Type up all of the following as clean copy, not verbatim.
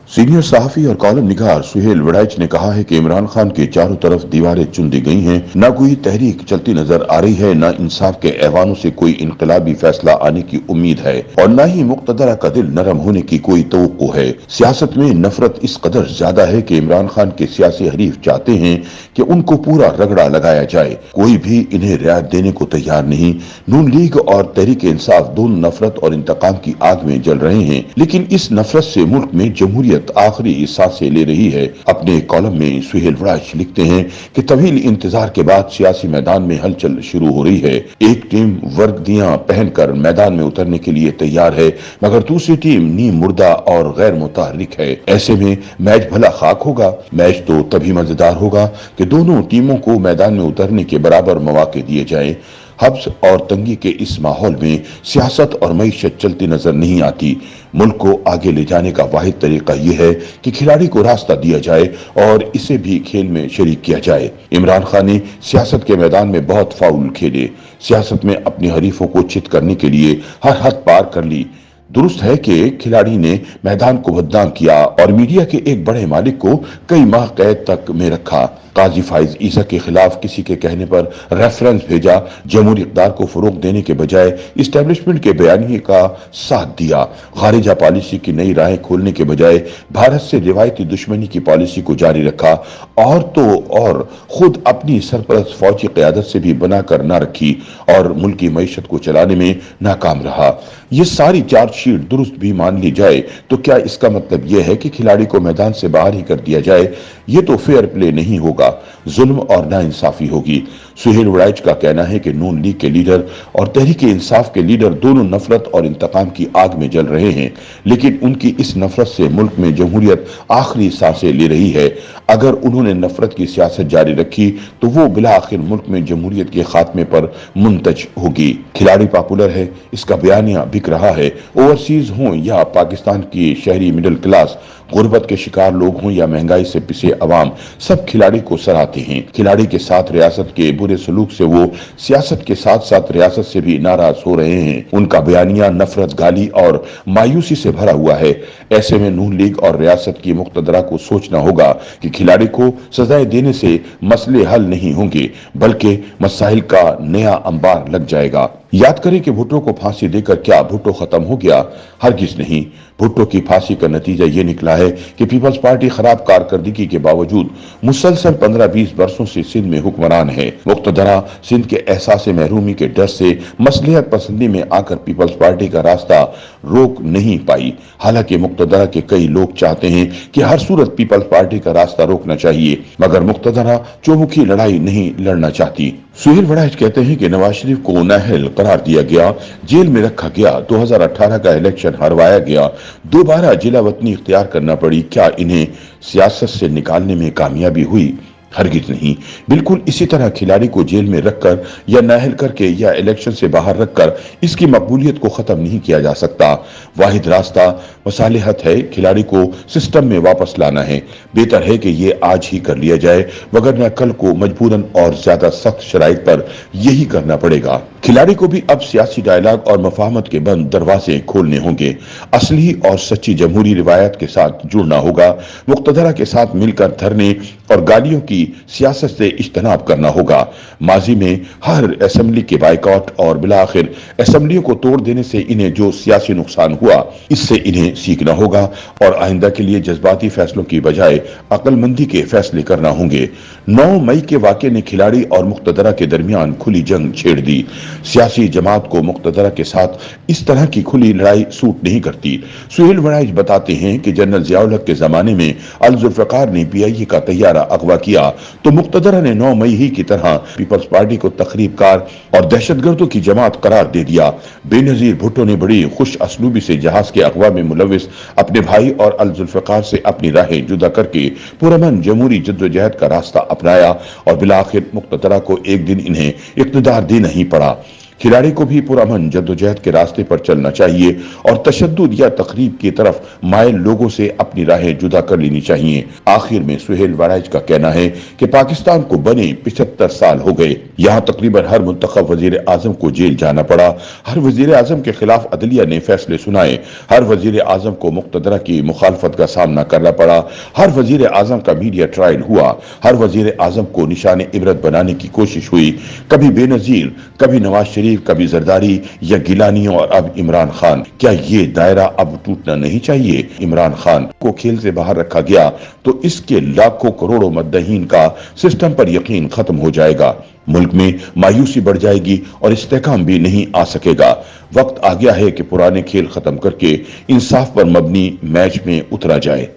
Senior सहाफी और column निगार सुहेल वड़ैच ने कहा है कि इमरान खान के चारों तरफ दीवारें चुन दी गई हैं, न कोई तहरीक चलती नजर आ रही है, न इंसाफ के ऐवानों से कोई इनकलाबी फैसला आने की उम्मीद है और न ही मुक्तदरा का दिल नरम होने की कोई तवक्को है। सियासत में नफरत इस कदर ज्यादा है कि इमरान खान के सियासी हरीफ चाहते हैं कि उनको पूरा रगड़ा लगाया जाए। कोई भी इन्हें रियायत देने को तैयार नहीं। नून लीग और तहरीक इंसाफ दोनों नफरत और इंतकाम की आग में जल रहे हैं, लेकिन इस नफरत से मुल्क में जमहूरियत आखिरी सांसें ले रही है। अपने कॉलम में सुहेल वड़ैच लिखते हैं कि तवील इंतजार के बाद सियासी मैदान में हलचल शुरू हो रही है। एक टीम वर्दियां पहनकर मैदान में उतरने के लिए तैयार है, मगर दूसरी टीम नीम मुर्दा और गैर मुतहर्रिक है। ऐसे में मैच भला खाक होगा। मैच तो तभी मजेदार होगा कि दोनों टीमों को मैदान में उतरने के बराबर मौके दिए जाएं। हब्स और तंगी के इस माहौल में सियासत और मईशत चलती नजर नहीं आती। मुल्क को आगे ले जाने का वाहिद तरीका यह है कि खिलाड़ी को रास्ता दिया जाए और इसे भी खेल में शरीक किया जाए। इमरान खान ने सियासत के मैदान में बहुत फाउल खेले, सियासत में अपने हरीफों को चित करने के लिए हर हद पार कर ली। दुरुस्त है कि खिलाड़ी ने मैदान को बदनाम किया और मीडिया के एक बड़े मालिक को कई माह कैद तक में रखा। काजी फाइज ईसा के खिलाफ किसी के कहने पर रेफरेंस भेजा, जमहूरी इक़्तिदार को फरोग देने के बजाय इस्टेब्लिशमेंट के बयानिए का साथ दिया, खारिजा पॉलिसी की नई राहें खोलने के बजाय भारत से रिवायती दुश्मनी की पॉलिसी को जारी रखा और तो और खुद अपनी सरपरस्त फौजी क़यादत से भी बनाकर न रखी और मुल्क की मईशत को चलाने में नाकाम रहा। ये सारी चार्जशीट दुरुस्त भी मान ली जाए तो क्या इसका मतलब यह है कि खिलाड़ी को मैदान से बाहर ही कर दिया जाए? ये तो फेयर प्ले नहीं होगा, जुल्म और नाइंसाफी होगी। सुहेल वड़ैच का कहना है कि नून लीग के लीडर और तहरीक इंसाफ के लीडर दोनों नफरत और इंतकाम की आग में जल रहे हैं, लेकिन उनकी इस नफरत से मुल्क में जमहूरियत आखिरी सांसें ले रही है। अगर उन्होंने नफरत की सियासत जारी रखी तो वो बिला आखिर मुल्क में जमहूरियत के खात्मे पर मुंतज होगी। खिलाड़ी पॉपुलर है, इसका बयानिया बिक रहा है। ओवरसीज हों या पाकिस्तान की शहरी मिडिल क्लास, गुर्बत के शिकार लोग हों या महंगाई से पिसे अवाम, सब खिलाड़ी को सराहते हैं। खिलाड़ी के साथ रियासत के बुरे सलूक से वो सियासत के साथ साथ रियासत से भी नाराज हो रहे हैं। उनका बयानिया नफरत, गाली और मायूसी से भरा हुआ है। ऐसे में नून लीग और रियासत की मुक्तदरा को सोचना होगा कि खिलाड़ी को सजाएं देने से मसले हल नहीं होंगे, बल्कि मसाइल का नया अंबार लग जाएगा। याद करें कि भुट्टो को फांसी देकर क्या भुट्टो खत्म हो गया? हरगिज नहीं। भुट्टो की फांसी का नतीजा ये निकला है कि पीपल्स पार्टी खराब कारकर्दगी के बावजूद मुसलसल 15-20 वर्षों से सिंध में हुक्मरान है। मुक्तदरा सिंध के एहसास महरूमी के डर से मसलिहत पसंदी में आकर पीपल्स पार्टी का रास्ता रोक नहीं पाई। हालांकि मुक्तदरा के कई लोग चाहते हैं कि हर सूरत पीपल्स पार्टी का रास्ता रोकना चाहिए, मगर मुक्तदरा चौमुखी लड़ाई नहीं लड़ना चाहती। सुहेल वड़ैच कहते हैं कि नवाज शरीफ को नाअहल करार दिया गया, जेल में रखा गया, 2018 का इलेक्शन हरवाया गया, दोबारा जिला वतनी इख्तियार करना पड़ी। क्या इन्हें सियासत से निकालने में कामयाबी हुई? हरगिज नहीं। बिल्कुल इसी तरह खिलाड़ी को जेल में रखकर या नाअहल करके या इलेक्शन से बाहर रखकर इसकी मकबूलियत को खत्म नहीं किया जा सकता। वाहिद रास्ता मसालिहत है, खिलाड़ी को सिस्टम में वापस लाना है। बेहतर है कि ये आज ही कर लिया जाए, वगरना कल को मजबूरन और ज्यादा सख्त शराइत पर यही करना पड़ेगा। खिलाड़ी को भी अब सियासी डायलॉग और मफाहमत के बंद दरवाजे खोलने होंगे। असली और सच्ची जमहूरी रिवायत के साथ जुड़ना होगा। मुक्तदरा के साथ मिलकर धरने और गालियों की सियासत से इज्तनाब करना होगा। माजी में हर असेंबली के बाइकआउट और बिलाखिर असेंबलियों को तोड़ देने से इन्हें जो सियासी नुकसान हुआ, इससे इन्हें सीखना होगा और आइंदा के लिए जज्बाती फैसलों की बजाय अक्लमंदी के फैसले करना होंगे। 9 मई के वाक़े ने खिलाड़ी और मुक्तदरा के दरमियान खुली जंग छेड़ दी। सियासी जमात को मुक्तदरा के साथ इस तरह की खुली लड़ाई सूट नहीं करती। सुहेल वड़ैच बताते हैं कि जनरल जियाउल हक के जमाने में अल जुल्फ़िकार ने पीआईए का तैयारा अगवा किया तो मुक्तदरा ने 9 मई ही की तरह पीपल्स पार्टी को तखरीबकार और दहशतगर्दों की जमात करार दे दिया। बेनजीर भुट्टो ने बड़ी खुश असलूबी से जहाज के अगवा में मुलविस अपने भाई और अल जुल्फ़िकार से अपनी राहें जुदा करके पुरअमन जमहूरी जद्दोजहद का रास्ता अपनाया और बिलाखिर मुक्तदरा को एक दिन इन्हें इक़्तिदार देना ही पड़ा। खिलाड़ी को भी पुरअमन जद्दोजहद के रास्ते पर चलना चाहिए और तशद्दुद या तकरीब की तरफ मायल लोगों से अपनी राहें जुदा कर लेनी चाहिए। आखिर में सुहेल वड़ाइच का कहना है कि पाकिस्तान को बने 75 साल हो गए। यहाँ तकरीबन हर मुंतखब वजीर आजम को जेल जाना पड़ा, हर वजीर आजम के खिलाफ अदलिया ने फैसले सुनाए, हर वजीर आजम को मुक्तदरा की मुखालफत का सामना करना पड़ा, हर वजीर आजम का मीडिया ट्रायल हुआ, हर वजीर आजम को निशान इबरत बनाने की कोशिश हुई, कभी बेनजीर, कभी नवाज शरीफ, कभी जरदारी या गिलानी और अब इमरान खान। क्या ये दायरा अब टूटना नहीं चाहिए? इमरान खान को खेल से बाहर रखा गया तो इसके लाखों करोड़ों मद्दहीन का सिस्टम पर यकीन खत्म हो जाएगा, मुल्क में मायूसी बढ़ जाएगी और इस्तेहकाम भी नहीं आ सकेगा। वक्त आ गया है कि पुराने खेल खत्म करके इंसाफ पर मबनी मैच में उतरा जाए।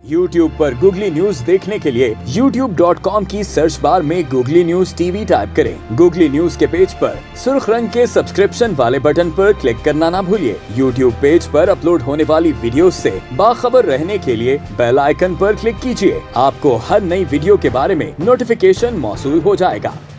YouTube पर गूगली न्यूज देखने के लिए youtube.com की सर्च बार में गूगली न्यूज टीवी टाइप करें। गूगली न्यूज के पेज पर सुर्ख रंग के सब्सक्रिप्शन वाले बटन पर क्लिक करना ना भूलिए। YouTube पेज पर अपलोड होने वाली वीडियोस से बाखबर रहने के लिए बेल आइकन पर क्लिक कीजिए। आपको हर नई वीडियो के बारे में नोटिफिकेशन मौसूल हो जाएगा।